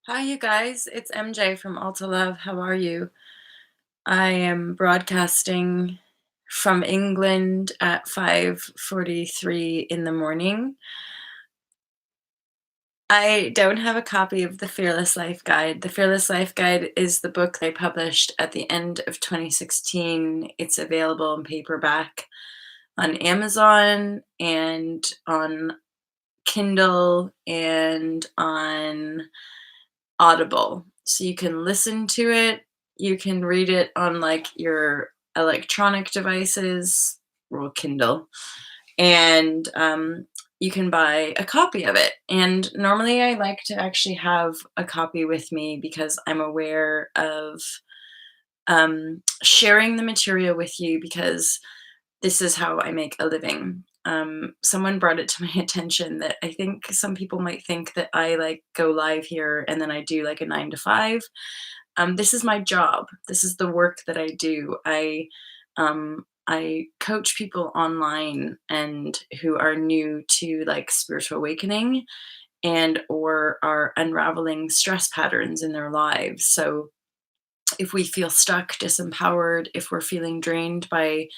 Hi, you guys. It's MJ from Alta Love. How are you? I am broadcasting from England at 5:43 in the morning. I don't have a copy of the Fearless Life Guide. The Fearless Life Guide is the book I published at the end of 2016. It's available in paperback on Amazon and on Kindle and on Audible. So you can listen to it, you can read it on like your electronic devices, or Kindle, and you can buy a copy of it. And normally I like to actually have a copy with me because I'm aware of sharing the material with you because this is how I make a living. Someone brought it to my attention that I think some people might think that I like go live here and then I do like a 9 to 5. This is my job. This is the work that I do. I coach people online and who are new to like spiritual awakening and or are unraveling stress patterns in their lives. So if we feel stuck, disempowered, if we're feeling drained by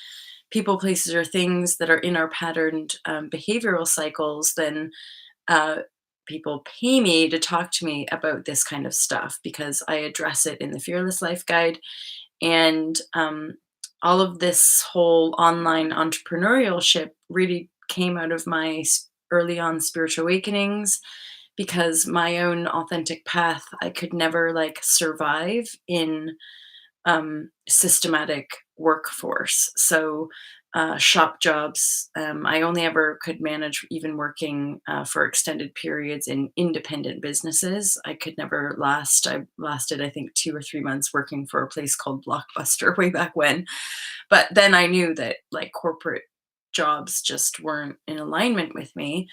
people, places, or things that are in our patterned behavioral cycles, then uh, people pay me to talk to me about this kind of stuff because I address it in the Fearless Life Guide. And all of this whole online entrepreneurship really came out of my early on spiritual awakenings because my own authentic path, I could never like survive in systematic workforce. So, shop jobs, I only ever could manage even working for extended periods in independent businesses. I could never last. I lasted, I think, 2 or 3 months working for a place called Blockbuster way back when. But then I knew that like corporate jobs just weren't in alignment with me.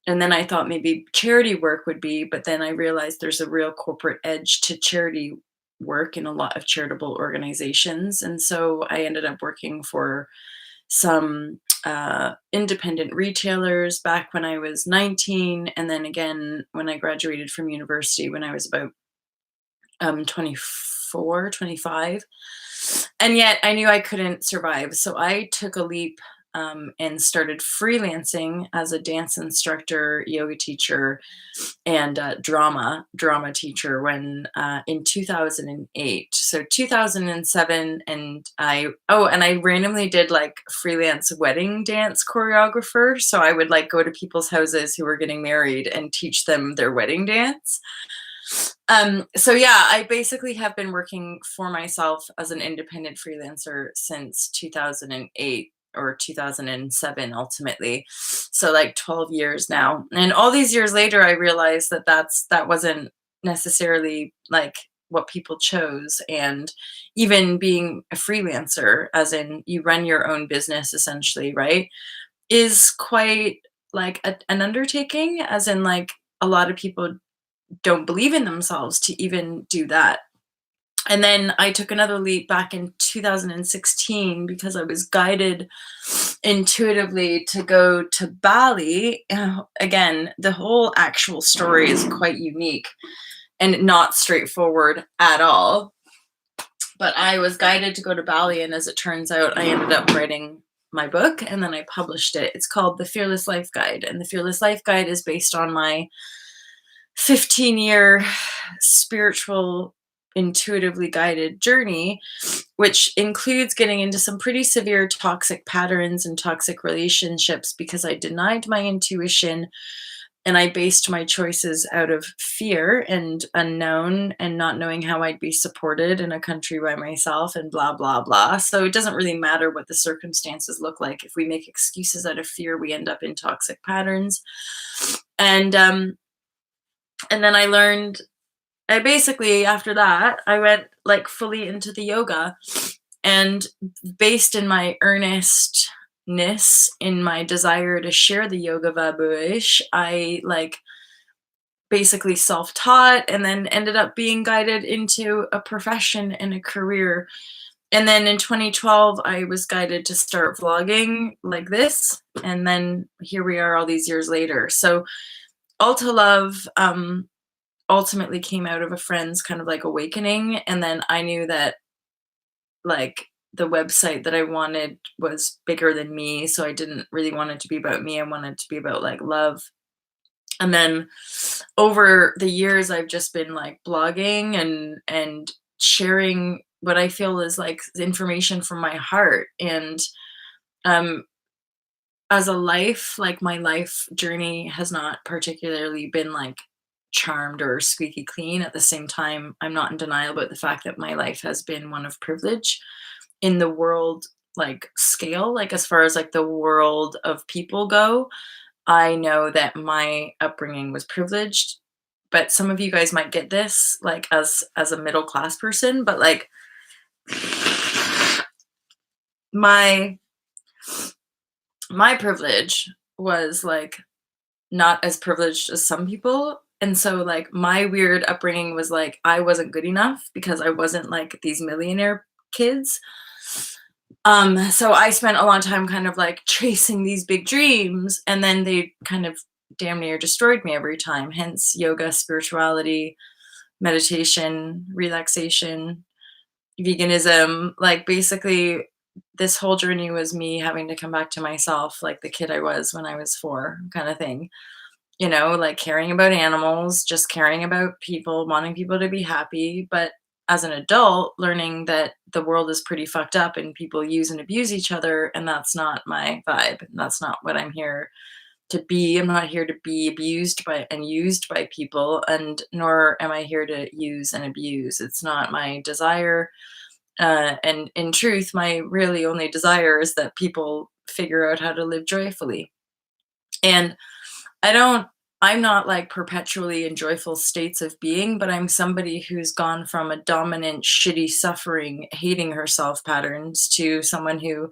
And then I thought maybe charity work would be, but then I realized there's a real corporate edge to charity work in a lot of charitable organizations. And so I ended up working for some independent retailers back when I was 19. And then again, when I graduated from university, when I was about 24, 25. And yet I knew I couldn't survive. So I took a leap and started freelancing as a dance instructor, yoga teacher, and drama teacher when in 2008. So 2007, and I randomly did like freelance wedding dance choreographer. So I would like go to people's houses who were getting married and teach them their wedding dance. So yeah, I basically have been working for myself as an independent freelancer since 2008 or 2007 ultimately. So like 12 years now. And all these years later I realized that that wasn't necessarily like what people chose. And even being a freelancer, as in you run your own business essentially, right, is quite like an undertaking, as in like a lot of people don't believe in themselves to even do that. And then I took another leap back in 2016 because I was guided intuitively to go to Bali. Again, the whole actual story is quite unique and not straightforward at all. But I was guided to go to Bali, and as it turns out, I ended up writing my book and then I published it. It's called The Fearless Life Guide, and The Fearless Life Guide is based on my 15-year spiritual intuitively guided journey, which includes getting into some pretty severe toxic patterns and toxic relationships because I denied my intuition and I based my choices out of fear and unknown and not knowing how I'd be supported in a country by myself and blah, blah, blah. So it doesn't really matter what the circumstances look like. If we make excuses out of fear, we end up in toxic patterns. And then I learned, I basically, after that, I went like fully into the yoga, and based in my earnestness, in my desire to share the yoga vibrashe, I like basically self-taught and then ended up being guided into a profession and a career. And then in 2012, I was guided to start vlogging like this. And then here we are all these years later. So Alta Love ultimately came out of a friend's kind of like awakening, and then I knew that like the website that I wanted was bigger than me, so I didn't really want it to be about me. I wanted it to be about like love. And then over the years I've just been like blogging and sharing what I feel is like information from my heart. And um as a life, like my life journey has not particularly been like charmed or squeaky clean. At the same time, I'm not in denial about the fact that my life has been one of privilege in the world, like scale, like as far as like the world of people go. I know that my upbringing was privileged, but some of you guys might get this like as a middle class person, but like my my privilege was like not as privileged as some people. And so like my weird upbringing was like I wasn't good enough because I wasn't like these millionaire kids. So I spent a long time kind of like chasing these big dreams, and then they kind of damn near destroyed me every time. Hence yoga, spirituality, meditation, relaxation, veganism. Like basically this whole journey was me having to come back to myself like the kid I was when I was 4 kind of thing. Like caring about animals, just caring about people, wanting people to be happy. But as an adult, learning that the world is pretty fucked up and people use and abuse each other. And that's not my vibe. That's not what I'm here to be. I'm not here to be abused by and used by people, and nor am I here to use and abuse. It's not my desire. And in truth, my really only desire is that people figure out how to live joyfully. And I don't I'm not like perpetually in joyful states of being, but I'm somebody who's gone from a dominant, shitty, suffering, hating herself patterns to someone who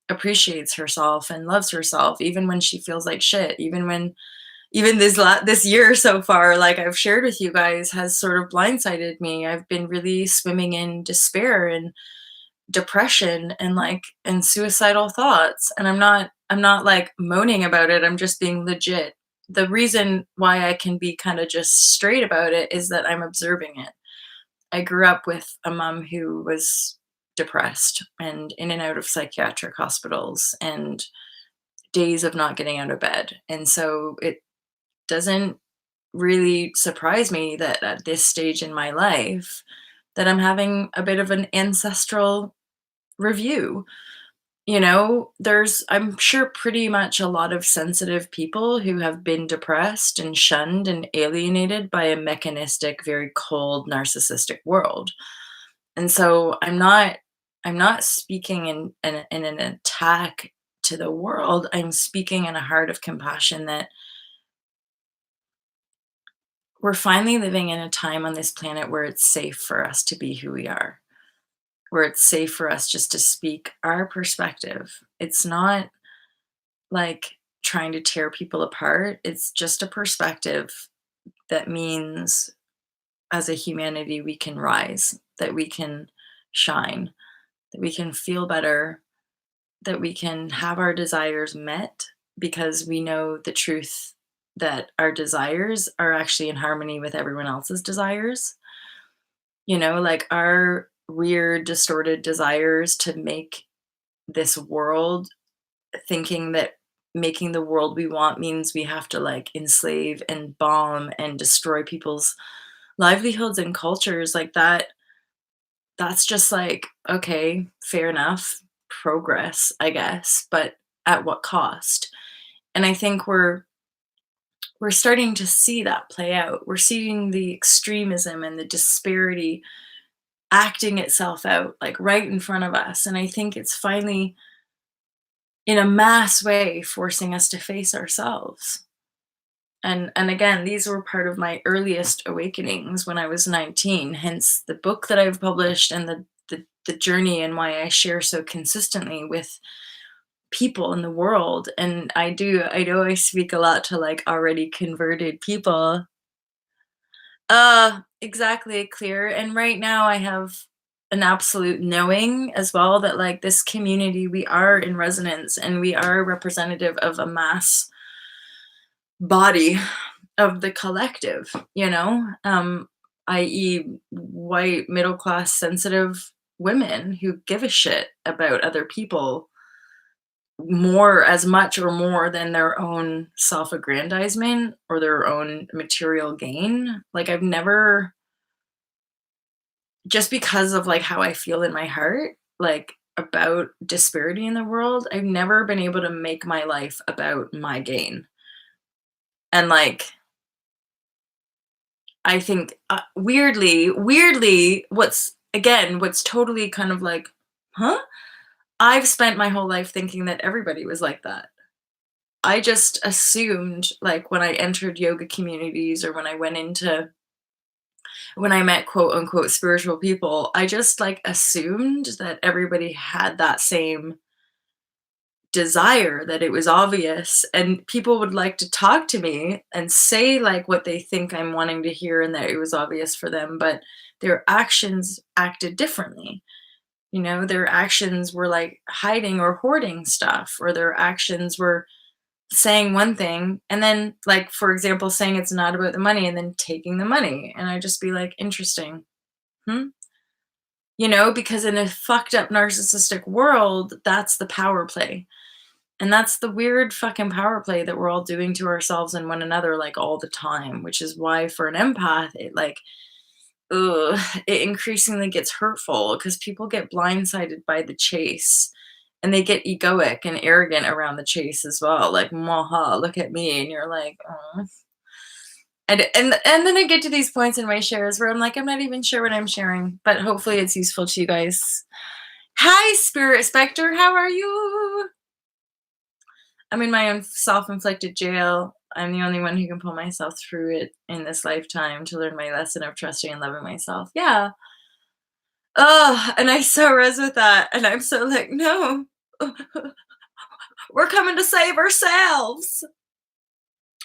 appreciates herself and loves herself even when she feels like shit, even this year so far, like I've shared with you guys, has sort of blindsided me. I've been really swimming in despair and depression and like and suicidal thoughts, and I'm not like moaning about it. I'm just being legit. The reason why I can be kind of just straight about it is that I'm observing it. I grew up with a mom who was depressed and in and out of psychiatric hospitals and days of not getting out of bed, and so it doesn't really surprise me that at this stage in my life that I'm having a bit of an ancestral review. There's, I'm sure, pretty much a lot of sensitive people who have been depressed and shunned and alienated by a mechanistic, very cold, narcissistic world. And so I'm not speaking in an attack to the world. I'm speaking in a heart of compassion that we're finally living in a time on this planet where it's safe for us to be who we are, where it's safe for us just to speak our perspective. It's not like trying to tear people apart. It's just a perspective that means as a humanity, we can rise, that we can shine, that we can feel better, that we can have our desires met because we know the truth that our desires are actually in harmony with everyone else's desires. Like our weird, distorted desires to make this world, thinking that making the world we want means we have to like enslave and bomb and destroy people's livelihoods and cultures like that. That's just like, okay, fair enough, progress, I guess, but at what cost? And I think we're starting to see that play out. We're seeing the extremism and the disparity acting itself out like right in front of us. And I think it's finally in a mass way forcing us to face ourselves. And again, these were part of my earliest awakenings when I was 19, hence the book that I've published and the journey, and why I share so consistently with people in the world. And I know I speak a lot to like already converted people. Exactly, clear. And right now I have an absolute knowing as well that like this community, we are in resonance and we are representative of a mass body. of the collective, i.e., white, middle class, sensitive women who give a shit about other people more as much or more than their own self-aggrandizement or their own material gain. Like, I've never, just because of, like, how I feel in my heart, like, about disparity in the world, I've never been able to make my life about my gain. And, like, I think, weirdly, what's totally kind of like, "Huh?" I've spent my whole life thinking that everybody was like that. I just assumed, like, when I entered yoga communities or when I met quote unquote spiritual people, I just, like, assumed that everybody had that same desire, that it was obvious, and people would like to talk to me and say, like, what they think I'm wanting to hear and that it was obvious for them, but their actions acted differently. Their actions were like hiding or hoarding stuff, or their actions were saying one thing and then, like, for example, saying it's not about the money and then taking the money. And I just be like, interesting. Hmm? Because in a fucked up narcissistic world, that's the power play. And that's the weird fucking power play that we're all doing to ourselves and one another, like, all the time, which is why for an empath, it, like, ugh, it increasingly gets hurtful because people get blindsided by the chase and they get egoic and arrogant around the chase as well. Like, maha, look at me. And you're like, oh. And then I get to these points in my shares where I'm like, I'm not even sure what I'm sharing, but hopefully it's useful to you guys. Hi, Spirit Spectre. How are you? I'm in my own self-inflicted jail. I'm the only one who can pull myself through it in this lifetime to learn my lesson of trusting and loving myself. Yeah. Oh, and I so res with that. And I'm so like, no, we're coming to save ourselves.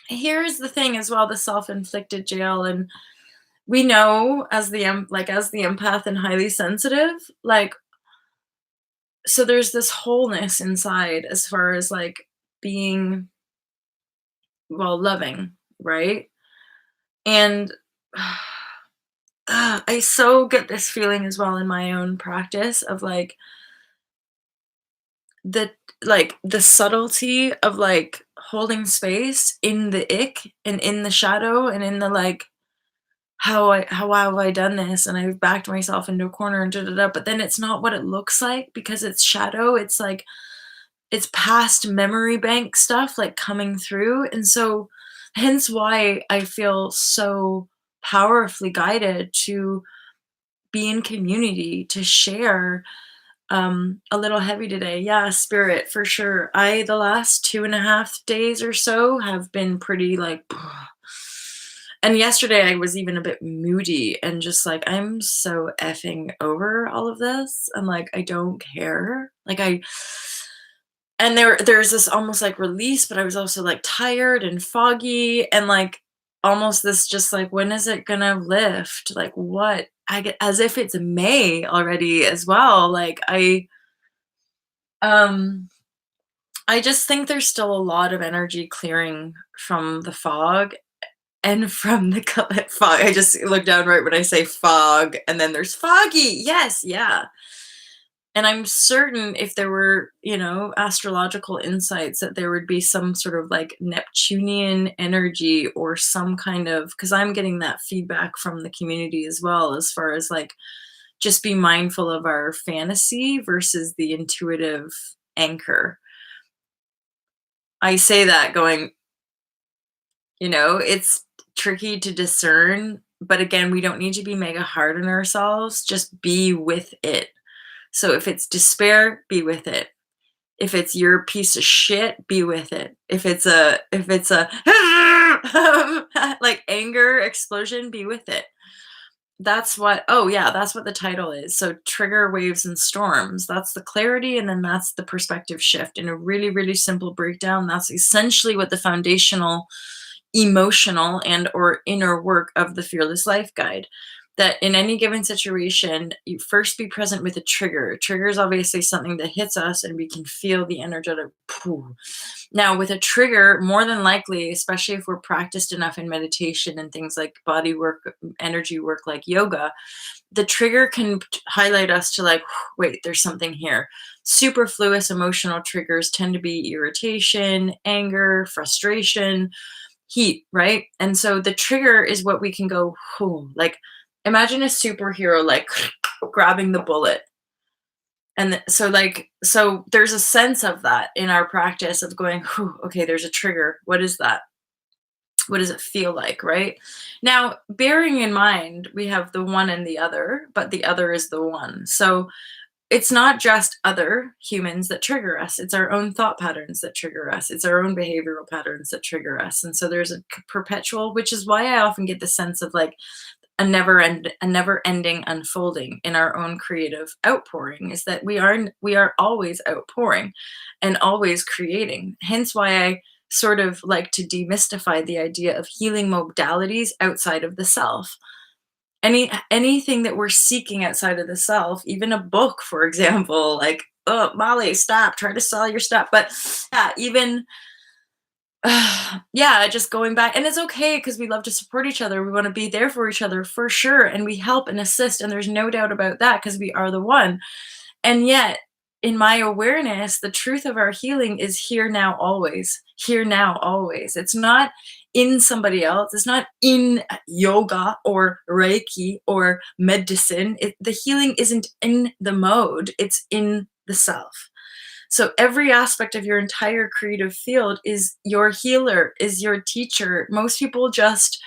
Here's the thing as well, the self-inflicted jail. And we know as as the empath and highly sensitive, like, so there's this wholeness inside as far as, like, being, well, loving, right? And I so get this feeling as well in my own practice of, like, the the subtlety of, like, holding space in the ick and in the shadow and in the, like, how have I done this? And I've backed myself into a corner and da da da. But then it's not what it looks like because it's shadow. It's like it's past memory bank stuff, like, coming through. And so hence why I feel so powerfully guided to be in community, to share. A little heavy today. Yeah, spirit for sure. The last 2.5 days or so have been pretty, like, and yesterday I was even a bit moody and just like, I'm so effing over all of this. I'm like, I don't care. And there's this almost like release, but I was also, like, tired and foggy and, like, almost this just like, when is it gonna lift? Like, what? I get as if it's May already as well. Like, um I just think there's still a lot of energy clearing from the fog and from the fog. I just look down right when I say fog, and then there's foggy. Yes, yeah. And I'm certain if there were, astrological insights, that there would be some sort of, like, Neptunian energy or some kind of, because I'm getting that feedback from the community as well, as far as, like, just be mindful of our fantasy versus the intuitive anchor. I say that going, it's tricky to discern, but again, we don't need to be mega hard on ourselves. Just be with it. So if it's despair, be with it. If it's your piece of shit, be with it. If it's a like, anger explosion, be with it. That's what the title is. So trigger waves and storms. That's the clarity, and then that's the perspective shift. In a really, really simple breakdown, that's essentially what the foundational emotional and or inner work of the Fearless Life Guide. That in any given situation, you first be present with a trigger. A trigger is obviously something that hits us and we can feel the energetic pooh. Now, with a trigger, more than likely, especially if we're practiced enough in meditation and things like body work, energy work like yoga, the trigger can highlight us to like, wait, there's something here. Superfluous emotional triggers tend to be irritation, anger, frustration, heat, right? And so the trigger is what we can go, like, imagine a superhero like grabbing the bullet. And so like, so there's a sense of that in our practice of going, okay, there's a trigger. What is that? What does it feel like, right? Now, bearing in mind, we have the one and the other, but the other is the one. So it's not just other humans that trigger us. It's our own thought patterns that trigger us. It's our own behavioral patterns that trigger us. And so there's a perpetual, which is why I often get the sense of like a never ending unfolding in our own creative outpouring, is that we are always outpouring and always creating. Hence why I sort of like to demystify the idea of healing modalities outside of the self. Anything that we're seeking outside of the self, even a book, for example, like, oh, Molly, stop trying to sell your stuff. But yeah, even yeah, just going back, and it's okay because we love to support each other. We want to be there for each other for sure, and we help and assist, and there's no doubt about that because we are the one. And yet, in my awareness, the truth of our healing is here now, always. Here now, always. It's not in somebody else. It's not in yoga or Reiki or medicine. The healing isn't in the mode, it's in the self. So every aspect of your entire creative field is your healer, is your teacher. Most people just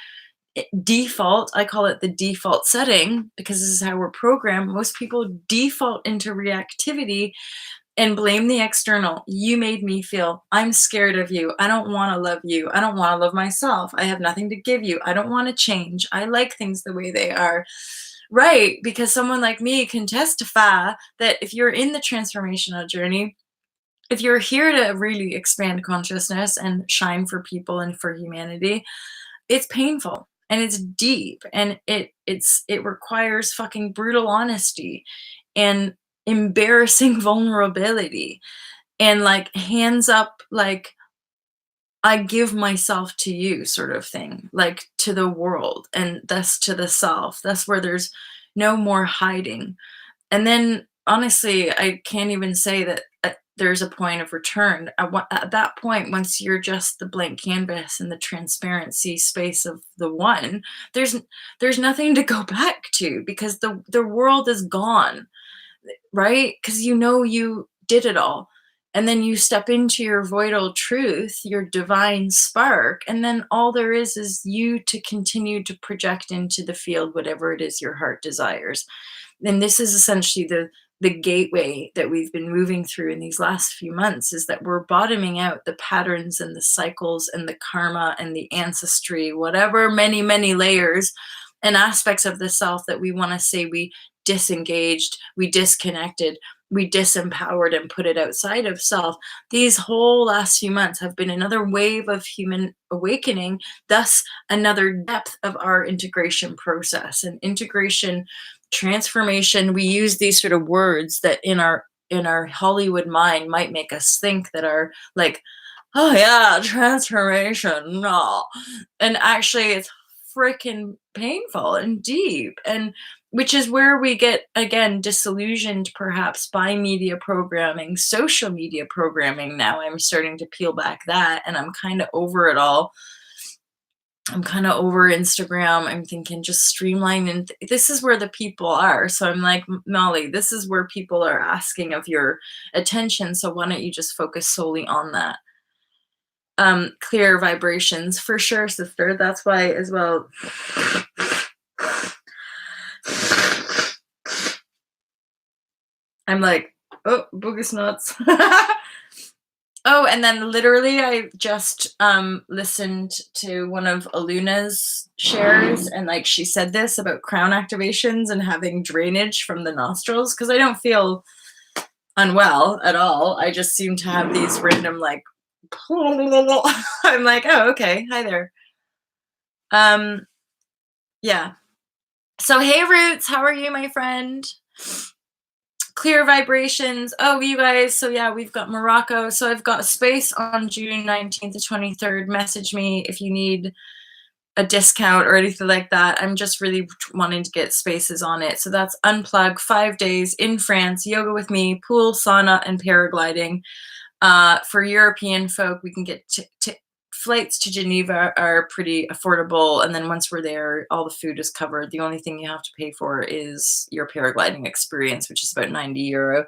default, I call it the default setting because this is how we're programmed. Most people default into reactivity and blame the external. You made me feel, I'm scared of you. I don't want to love you. I don't want to love myself. I have nothing to give you. I don't want to change. I like things the way they are. Right. Because someone like me can testify that if you're in the transformational journey, if you're here to really expand consciousness and shine for people and for humanity, it's painful and it's deep and it requires fucking brutal honesty and embarrassing vulnerability and like hands up, like I give myself to you sort of thing, like to the world and thus to the self. That's where there's no more hiding. And then honestly, I can't even say that there's a point of return. At that point, once you're just the blank canvas and the transparency space of the one, there's nothing to go back to because the world is gone, right? Because you know you did it all. And then you step into your vital truth, your divine spark, and then all there is you to continue to project into the field whatever it is your heart desires. And this is essentially the gateway that we've been moving through in these last few months, is that we're bottoming out the patterns and the cycles and the karma and the ancestry, whatever many layers and aspects of the self that we want to say we disengaged, we disconnected, we disempowered and put it outside of self. These whole last few months have been another wave of human awakening, thus another depth of our integration process. And integration, transformation, we use these sort of words that in our Hollywood mind might make us think that are like, oh yeah, transformation, no. And actually it's freaking painful and deep, and which is where we get again disillusioned perhaps by media programming, social media programming. Now I'm starting to peel back that, and I'm kind of over it all. I'm kind of over Instagram. I'm thinking just streamline, and this is where the people are. So I'm like, Molly, this is where people are asking of your attention, so why don't you just focus solely on that. Clear vibrations for sure, sister. That's why as well. I'm like, oh, boogus nuts. Oh, and then literally I just listened to one of Aluna's shares, and like she said this about crown activations and having drainage from the nostrils, because I don't feel unwell at all. I just seem to have these random like I'm like, oh, okay, hi there. Yeah. So hey Roots, how are you, my friend? Clear vibrations. Oh, you guys. So yeah, we've got Morocco. So I've got space on June 19th to 23rd. Message me if you need a discount or anything like that. I'm just really wanting to get spaces on it. So that's Unplug, 5 days in France, yoga with me, pool, sauna, and paragliding. For European folk, we can get flights to Geneva are pretty affordable. And then once we're there, all the food is covered. The only thing you have to pay for is your paragliding experience, which is about €90.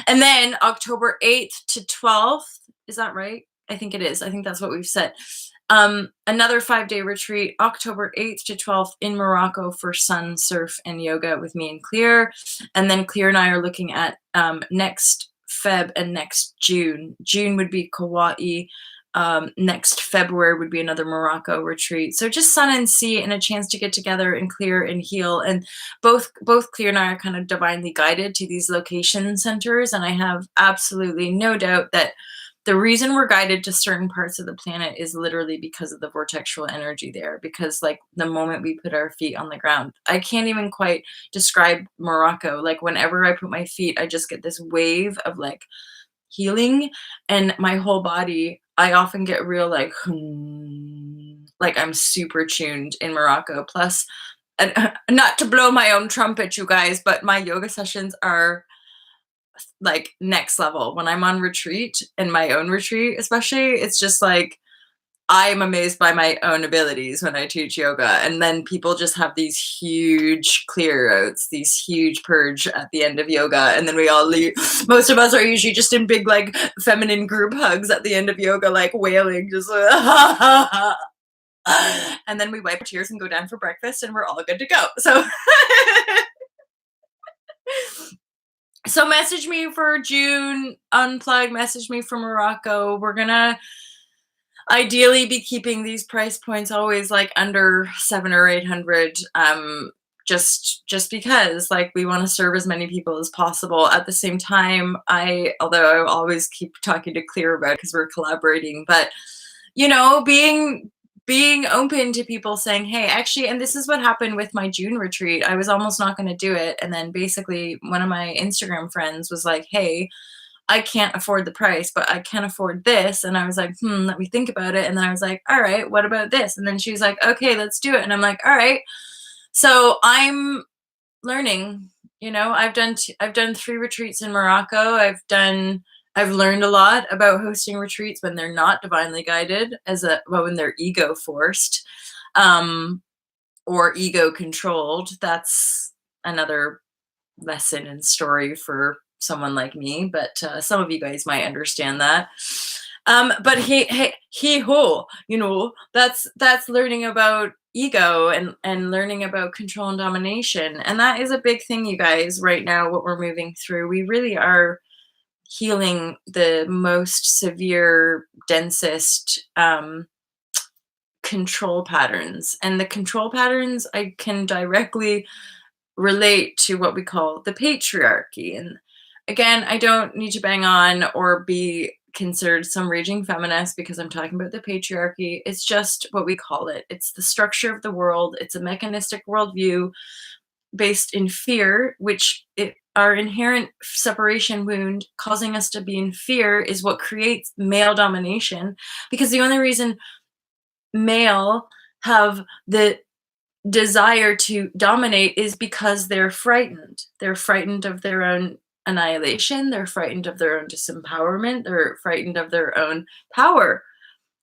And then October 8th to 12th, is that right? I think it is. I think that's what we've said. Another 5-day retreat, October 8th to 12th in Morocco for sun, surf, and yoga with me and Clear. And then Clear and I are looking at next Feb and next June. June would be Kauai. Next February would be another Morocco retreat. So just sun and sea and a chance to get together and clear and heal. And both Clear and I are kind of divinely guided to these location centers. And I have absolutely no doubt that the reason we're guided to certain parts of the planet is literally because of the vortexual energy there. Because like the moment we put our feet on the ground, I can't even quite describe Morocco. Like whenever I put my feet, I just get this wave of like healing, and my whole body, I often get real like I'm super tuned in Morocco. Plus, not to blow my own trumpet, you guys, but my yoga sessions are like next level. When I'm on retreat, and my own retreat especially, it's just like I'm amazed by my own abilities when I teach yoga. And then people just have these huge clear outs, these huge purge at the end of yoga. And then we all leave. Most of us are usually just in big, like, feminine group hugs at the end of yoga, like wailing, just like, and then we wipe our tears and go down for breakfast and we're all good to go. So message me for June Unplug, message me for Morocco. We're gonna ideally be keeping these price points always like under 700 or 800, just because like we want to serve as many people as possible. At the same time, although I always keep talking to Clear about it because we're collaborating, but you know, being open to people saying, hey, actually, and this is what happened with my June retreat. I was almost not going to do it. And then basically one of my Instagram friends was like, hey, I can't afford the price, but I can afford this. And I was like, let me think about it. And then I was like, all right, what about this? And then she was like, okay, let's do it. And I'm like, all right. So I'm learning, you know, I've done 3 retreats in Morocco. I've learned a lot about hosting retreats when they're not divinely guided, when they're ego forced, or ego controlled. That's another lesson and story for someone like me, but some of you guys might understand that. But you know, that's learning about ego and learning about control and domination. And that is a big thing, you guys, right now, what we're moving through. We really are healing the most severe, densest control patterns. And the control patterns I can directly relate to what we call the patriarchy. And again, I don't need to bang on or be considered some raging feminist because I'm talking about the patriarchy. It's just what we call it. It's the structure of the world. It's a mechanistic worldview based in fear, our inherent separation wound causing us to be in fear is what creates male domination. Because the only reason male have the desire to dominate is because they're frightened. They're frightened of their own annihilation. They're frightened of their own disempowerment. They're frightened of their own power.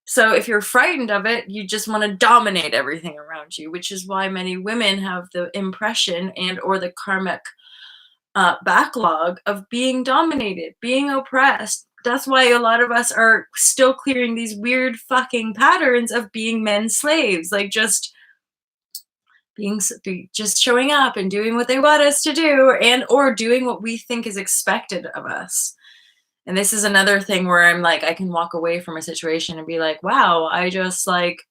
So if you're frightened of it, you just want to dominate everything around you, which is why many women have the impression and or the karmic backlog of being dominated, being oppressed. That's why a lot of us are still clearing these weird fucking patterns of being men's slaves, like just showing up and doing what they want us to do, and or doing what we think is expected of us. And this is another thing where I'm like, I can walk away from a situation and be like, wow, I just like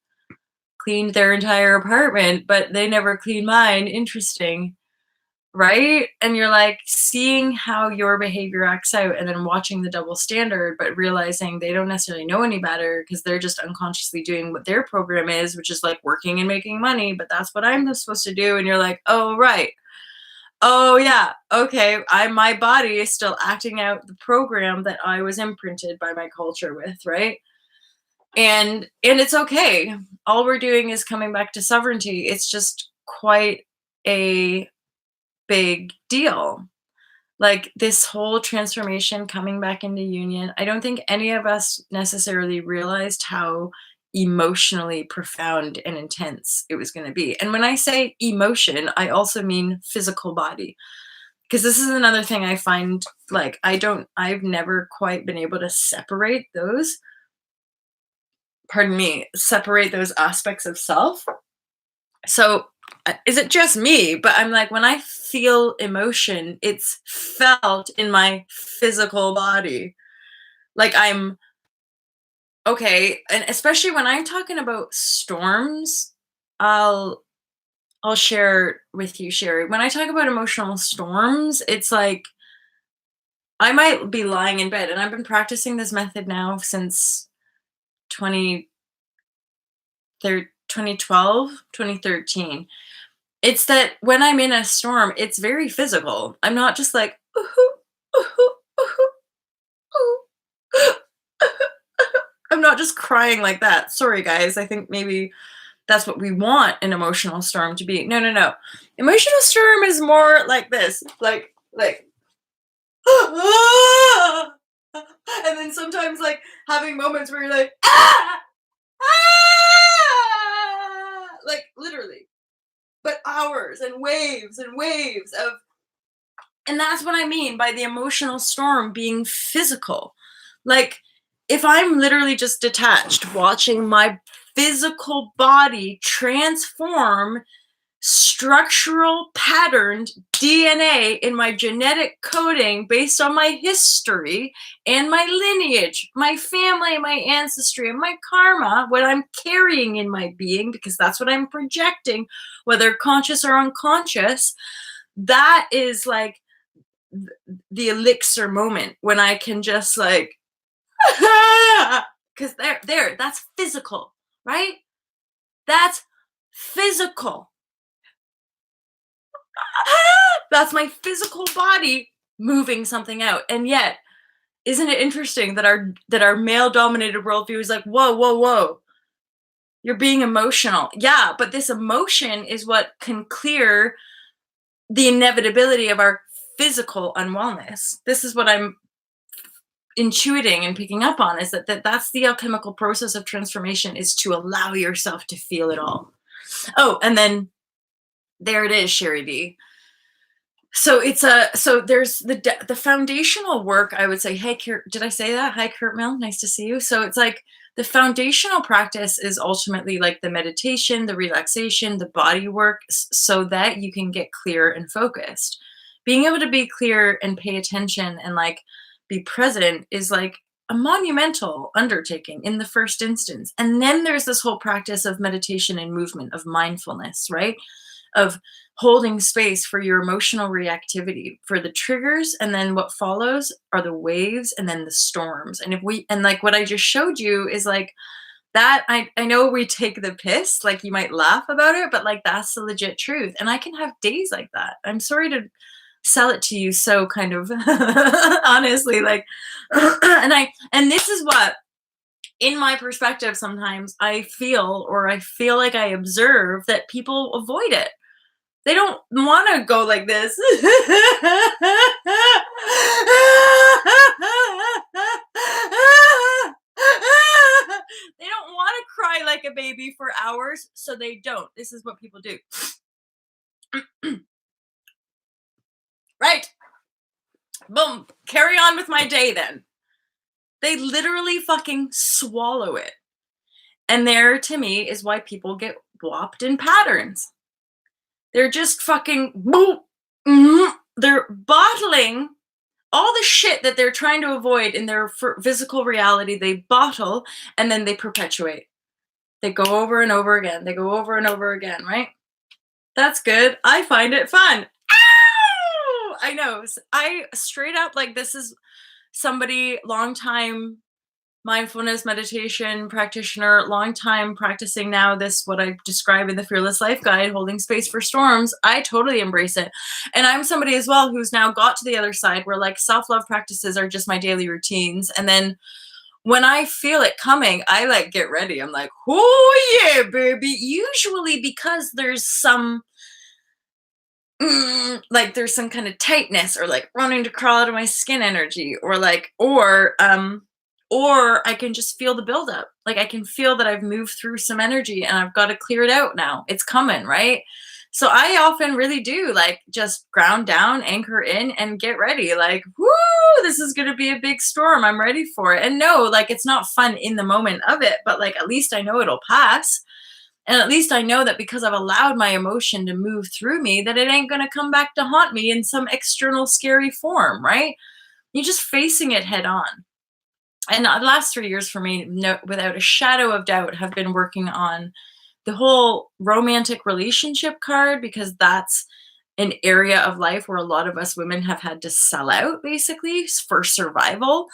cleaned their entire apartment, but they never cleaned mine. Interesting. Right? And you're like seeing how your behavior acts out and then watching the double standard, but realizing they don't necessarily know any better because they're just unconsciously doing what their program is, which is like working and making money, but that's what I'm supposed to do. And you're like, oh, right. Oh, yeah. Okay. My body is still acting out the program that I was imprinted by my culture with, right? And it's okay. All we're doing is coming back to sovereignty. It's just quite a big deal. Like this whole transformation coming back into union, I don't think any of us necessarily realized how emotionally profound and intense it was going to be. And when I say emotion, I also mean physical body. Because this is another thing I find, like, I've never quite been able to separate those, pardon me, separate those aspects of self. So, is it just me? But I'm like, when I feel emotion, it's felt in my physical body. Like I'm okay, and especially when I'm talking about storms, I'll I'll share with you, Sherry. When I talk about emotional storms, it's like I might be lying in bed, and I've been practicing this method now since 20, 2012, 2013. It's that when I'm in a storm, it's very physical. I'm not just like, "Ooh, ooh, ooh, ooh." I'm not just crying like that. Sorry, guys. I think maybe that's what we want an emotional storm to be. No, no, no. Emotional storm is more like this, like, and then sometimes like having moments where you're like, ah, like literally, but hours and waves of, and that's what I mean by the emotional storm being physical. Like, if I'm literally just detached, watching my physical body transform structural patterned DNA in my genetic coding based on my history and my lineage, my family, my ancestry, and my karma, what I'm carrying in my being, because that's what I'm projecting, whether conscious or unconscious, that is like the elixir moment when I can just like, because that's physical, right? That's physical. That's my physical body moving something out. And yet, isn't it interesting that our male dominated worldview is like, whoa, whoa, whoa, you're being emotional. Yeah, but this emotion is what can clear the inevitability of our physical unwellness. This is what I'm intuiting and picking up on, is that's the alchemical process of transformation, is to allow yourself to feel it all. Oh, and then there it is, Sherry D. So it's a so there's the foundational work, I would say. Hey, did I say that? Hi, Kurt Mill. Nice to see you. So it's like the foundational practice is ultimately like the meditation, the relaxation, the body work, so that you can get clear and focused. Being able to be clear and pay attention and like be present is like a monumental undertaking in the first instance. And then there's this whole practice of meditation and movement, of mindfulness, right? Of holding space for your emotional reactivity, for the triggers, and then what follows are the waves and then the storms. And if we, and like what I just showed you is like that, I know we take the piss, like you might laugh about it, but like that's the legit truth. And I can have days like that. I'm sorry to sell it to you so kind of honestly, like, and this is what, in my perspective, sometimes I feel like I observe that people avoid it. They don't want to go like this. They don't want to cry like a baby for hours, so they don't. This is what people do. Right. Boom. Carry on with my day then. They literally fucking swallow it. And there, to me, is why people get whopped in patterns. They're just fucking boom. They're bottling all the shit that they're trying to avoid in their physical reality. They bottle and then they perpetuate. They go over and over again. They go over and over again, right? That's good. I find it fun. Ow! I know. I straight up, like, this is somebody, long time mindfulness meditation practitioner, long time practicing now this, what I describe in the Fearless Life Guide, holding space for storms. I totally embrace it. And I'm somebody as well who's now got to the other side where like self-love practices are just my daily routines. And then when I feel it coming, I like get ready. I'm like, oh yeah, baby. Usually because there's some like there's some kind of tightness or like running to crawl out of my skin energy, or like or I can just feel the buildup. Like I can feel that I've moved through some energy and I've got to clear it out now. It's coming, right? So I often really do like just ground down, anchor in, and get ready. Like, whoo, this is gonna be a big storm. I'm ready for it. And no, like it's not fun in the moment of it, but like at least I know it'll pass. And at least I know that because I've allowed my emotion to move through me, that it ain't going to come back to haunt me in some external scary form, right? You're just facing it head on. And the last 3 years for me, no, without a shadow of doubt, have been working on the whole romantic relationship card, because that's an area of life where a lot of us women have had to sell out basically for survival.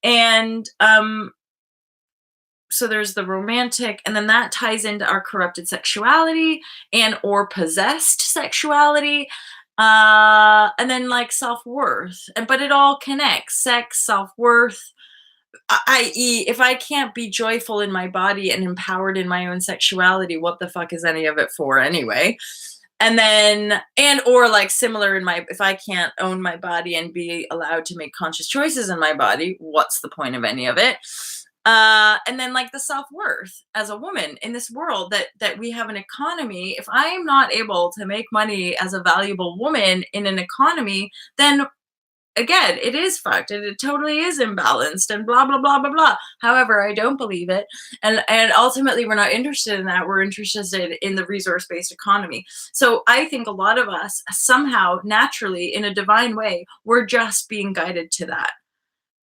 And so there's the romantic, and then that ties into our corrupted sexuality and or possessed sexuality, and then like self-worth, and but it all connects: sex, self-worth, i.e. if I can't be joyful in my body and empowered in my own sexuality, what the fuck is any of it for anyway? And then, and or like similar in my, if I can't own my body and be allowed to make conscious choices in my body, what's the point of any of it? And then like the self-worth as a woman in this world, that we have an economy. If I am not able to make money as a valuable woman in an economy, then again, it is fucked and it totally is imbalanced and blah blah blah blah blah. However, I don't believe it. And ultimately we're not interested in that. We're interested in the resource-based economy. So I think a lot of us somehow naturally in a divine way, we're just being guided to that.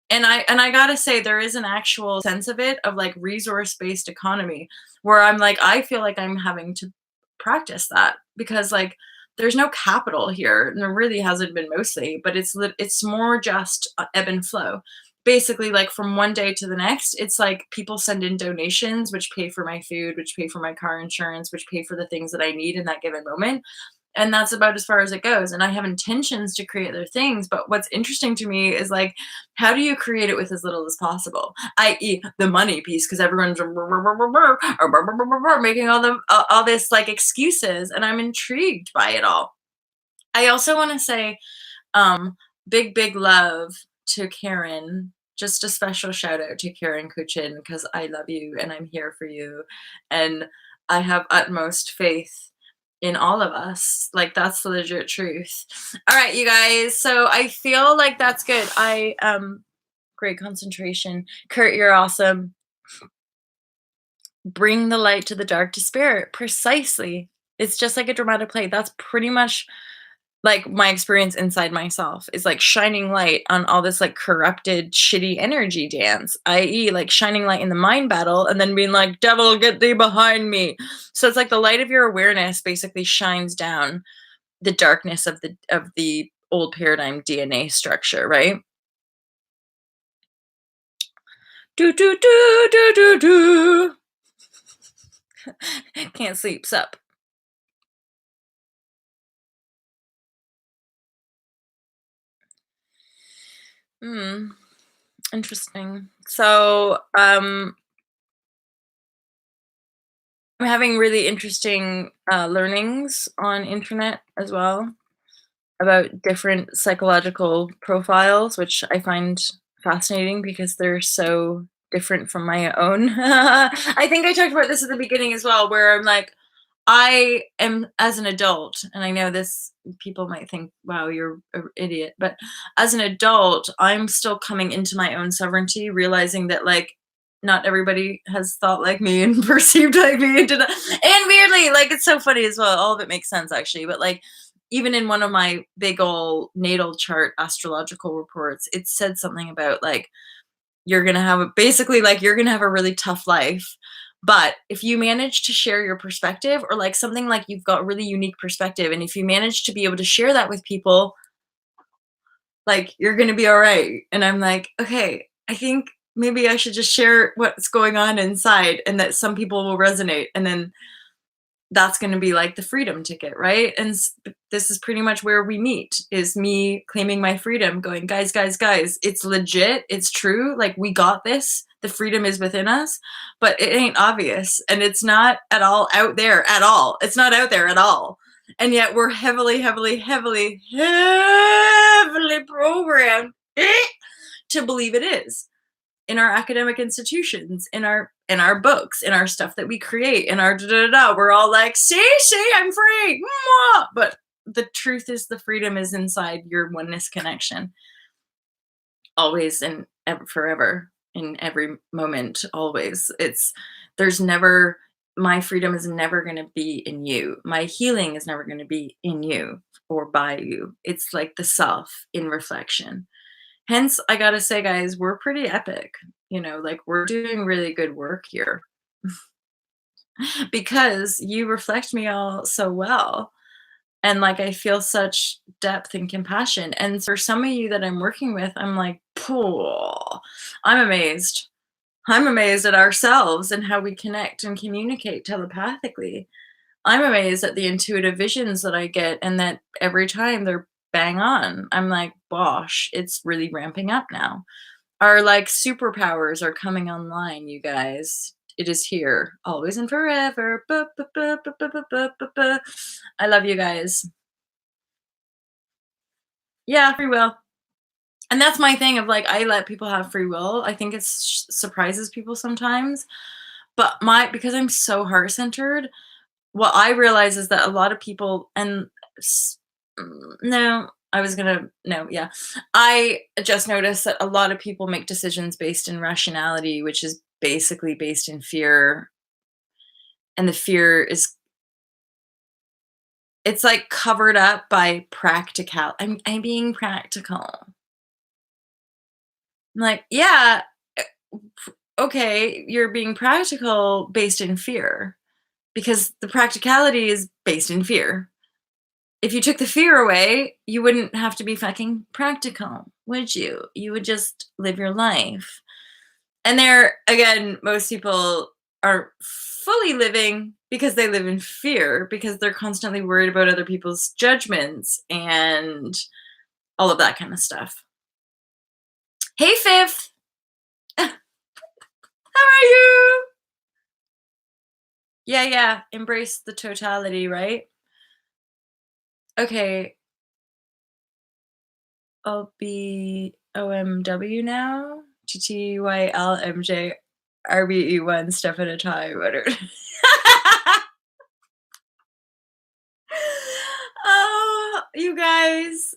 And I gotta say, there is an actual sense of it, of like resource-based economy, where I'm like, I feel like I'm having to practice that because like there's no capital here, and there really hasn't been mostly, but it's more just ebb and flow. Basically, like from one day to the next, it's like people send in donations, which pay for my food, which pay for my car insurance, which pay for the things that I need in that given moment. And that's about as far as it goes. And I have intentions to create other things, but what's interesting to me is like, how do you create it with as little as possible, i.e. the money piece, because everyone's making all this like excuses, and I'm intrigued by it all. I also want to say big love to Karen. Just a special shout out to Karen Kuchin, because I love you and I'm here for you, and I have utmost faith in all of us. Like that's the legit truth. All right, you guys. So I feel like that's good. I great concentration. Kurt, you're awesome. Bring the light to the dark to spirit. Precisely. It's just like a dramatic play. That's pretty much like my experience inside myself, is like shining light on all this like corrupted shitty energy dance, i.e. like shining light in the mind battle and then being like, devil, get thee behind me. So it's like the light of your awareness basically shines down the darkness of the old paradigm DNA structure, right? Do do do do do do. Can't sleep, sup. Hmm. Interesting. So, I'm having really interesting learnings on internet as well about different psychological profiles, which I find fascinating because they're so different from my own. I think I talked about this at the beginning as well, where I'm like, I am as an adult, and I know this people might think, wow, you're an idiot, but as an adult, I'm still coming into my own sovereignty, realizing that like not everybody has thought like me and perceived like me and and weirdly, like it's so funny as well. All of it makes sense actually, but like even in one of my big old natal chart astrological reports, it said something about like you're gonna have basically like you're gonna have a really tough life. But if you manage to share your perspective, or like something like you've got really unique perspective, and if you manage to be able to share that with people, like you're gonna be all right. And I'm like, okay, I think maybe I should just share what's going on inside and that some people will resonate. And then that's going to be like the freedom ticket, right? And this is pretty much where we meet, is me claiming my freedom, going, guys, guys, guys, it's legit, it's true, like we got this, the freedom is within us, but it ain't obvious, and it's not at all out there at all. It's not out there at all. And yet we're heavily, heavily, heavily, heavily programmed to believe it is, in our academic institutions, in our books, in our stuff that we create, in our da da da. We're all like, see, I'm free. Mwah! But the truth is, the freedom is inside your oneness connection. Always and forever, in every moment, always. There's never, my freedom is never going to be in you. My healing is never going to be in you or by you. It's like the self in reflection. Hence, I gotta say, guys, we're pretty epic. Like we're doing really good work here because you reflect me all so well. And like I feel such depth and compassion. And for some of you that I'm working with, I'm like, poor. I'm amazed. I'm amazed at ourselves and how we connect and communicate telepathically. I'm amazed at the intuitive visions that I get, and that every time they're bang on. I'm like, bosh, it's really ramping up now. Our like superpowers are coming online, you guys. It is here, always and forever. Ba, ba, ba, ba, ba, ba, ba, ba, ba. I love you guys. Yeah, free will. And that's my thing of like, I let people have free will. I think it surprises people sometimes. But because I'm so heart centered, what I realize is that a lot of people, and no, no, yeah. I just noticed that a lot of people make decisions based in rationality, which is basically based in fear. And the fear is, it's like covered up by practical. I'm being practical. I'm like, yeah, okay, you're being practical based in fear, because the practicality is based in fear. If you took the fear away, you wouldn't have to be fucking practical, would you? You would just live your life. And there, again, most people are fully living because they live in fear, because they're constantly worried about other people's judgments and all of that kind of stuff. Hey, Fifth! How are you? Yeah. Embrace the totality, right? Okay. I'll be OMW now. TTYLMJ RBE1 step at a time. Oh, you guys.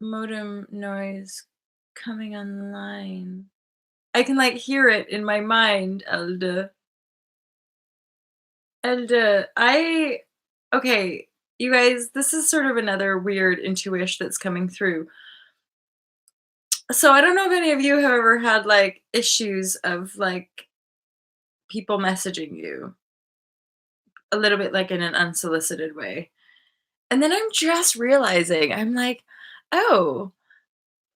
Modem noise coming online. I can like hear it in my mind, Elda. Okay, you guys, this is sort of another weird intuition that's coming through. So I don't know if any of you have ever had like issues of like people messaging you a little bit like in an unsolicited way. And then I'm just realizing, I'm like, oh,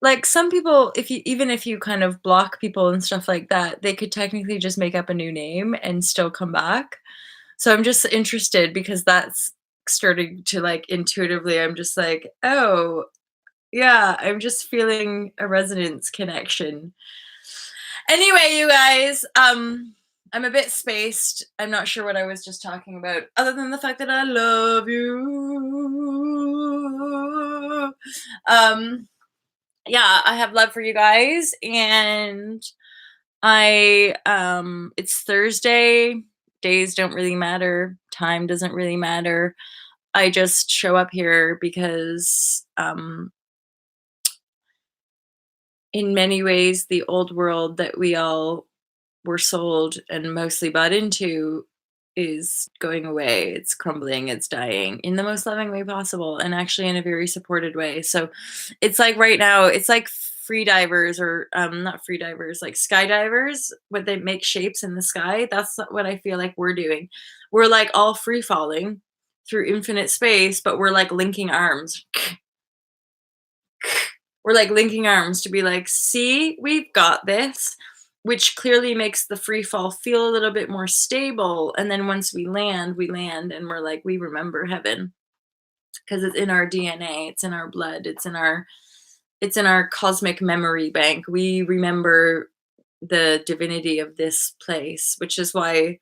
like some people, even if you kind of block people and stuff like that, they could technically just make up a new name and still come back. So I'm just interested because that's starting to like intuitively, I'm just like, oh, yeah, I'm just feeling a resonance connection. Anyway, you guys, I'm a bit spaced. I'm not sure what I was just talking about, other than the fact that I love you. Yeah, I have love for you guys, and it's Thursday. Days don't really matter. Time doesn't really matter. I just show up here because, in many ways, the old world that we all were sold and mostly bought into is going away. It's crumbling, it's dying in the most loving way possible, and actually in a very supported way. So it's like right now, it's like free divers, or not free divers, like skydivers, when they make shapes in the sky. That's what I feel like we're doing. We're like all free falling through infinite space, but we're like linking arms. We're like linking arms to be like, see, we've got this, which clearly makes the free fall feel a little bit more stable. And then once we land and we're like, we remember heaven because it's in our DNA, it's in our blood, it's in our cosmic memory bank. We remember the divinity of this place, which is why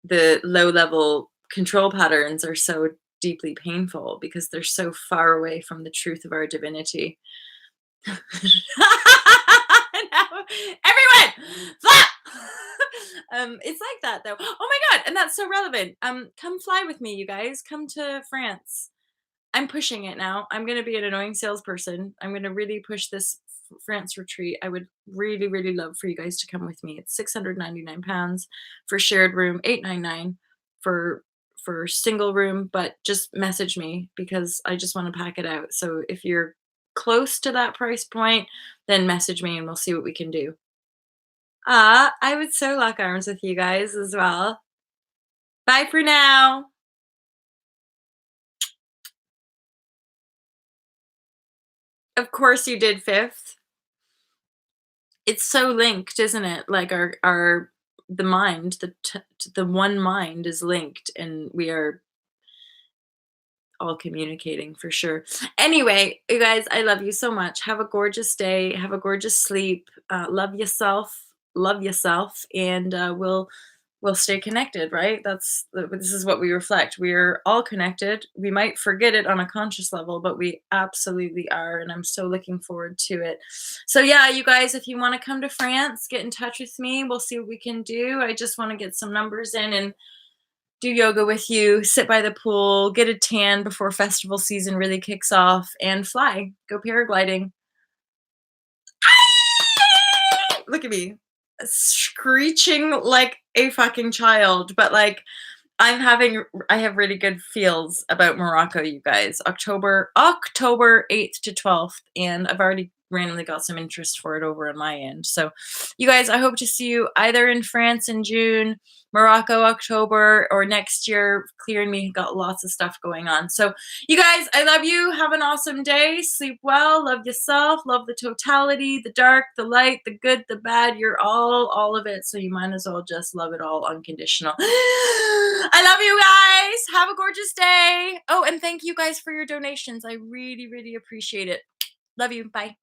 the low level control patterns are so deeply painful because they're so far away from the truth of our divinity. Now, everyone, flap! It's like that though. Oh my god, and that's so relevant. Come fly with me, you guys. Come to France. I'm pushing it now. I'm gonna be an annoying salesperson. I'm gonna really push this France retreat. I would really, really love for you guys to come with me. It's £699 for shared room, 899 for single room. But just message me because I just want to pack it out. So if you're close to that price point, then message me and we'll see what we can do. I would so lock arms with you guys as well. Bye for now. Of course you did fifth. It's so linked, isn't it? Like our the mind, the one mind is linked, and we are all communicating for sure. Anyway, you guys, I love you so much. Have a gorgeous day. Have a gorgeous sleep. Love yourself. Love yourself, and we'll stay connected. Right? This is what we reflect. We are all connected. We might forget it on a conscious level, but we absolutely are, and I'm so looking forward to it. So yeah, you guys, if you want to come to France, get in touch with me. We'll see what we can do. I just want to get some numbers in and do yoga with you, sit by the pool, get a tan before festival season really kicks off, and fly. Go paragliding. Look at me, screeching like a fucking child, but like I have really good feels about Morocco, you guys. October 8th to 12th, and I've already randomly got some interest for it over on my end. So, you guys, I hope to see you either in France in June, Morocco October, or next year. Clear and me got lots of stuff going on. So, you guys, I love you. Have an awesome day. Sleep well. Love yourself. Love the totality, the dark, the light, the good, the bad. You're all of it. So you might as well just love it all unconditional. I love you guys. Have a gorgeous day. Oh, and thank you guys for your donations. I really, really appreciate it. Love you. Bye.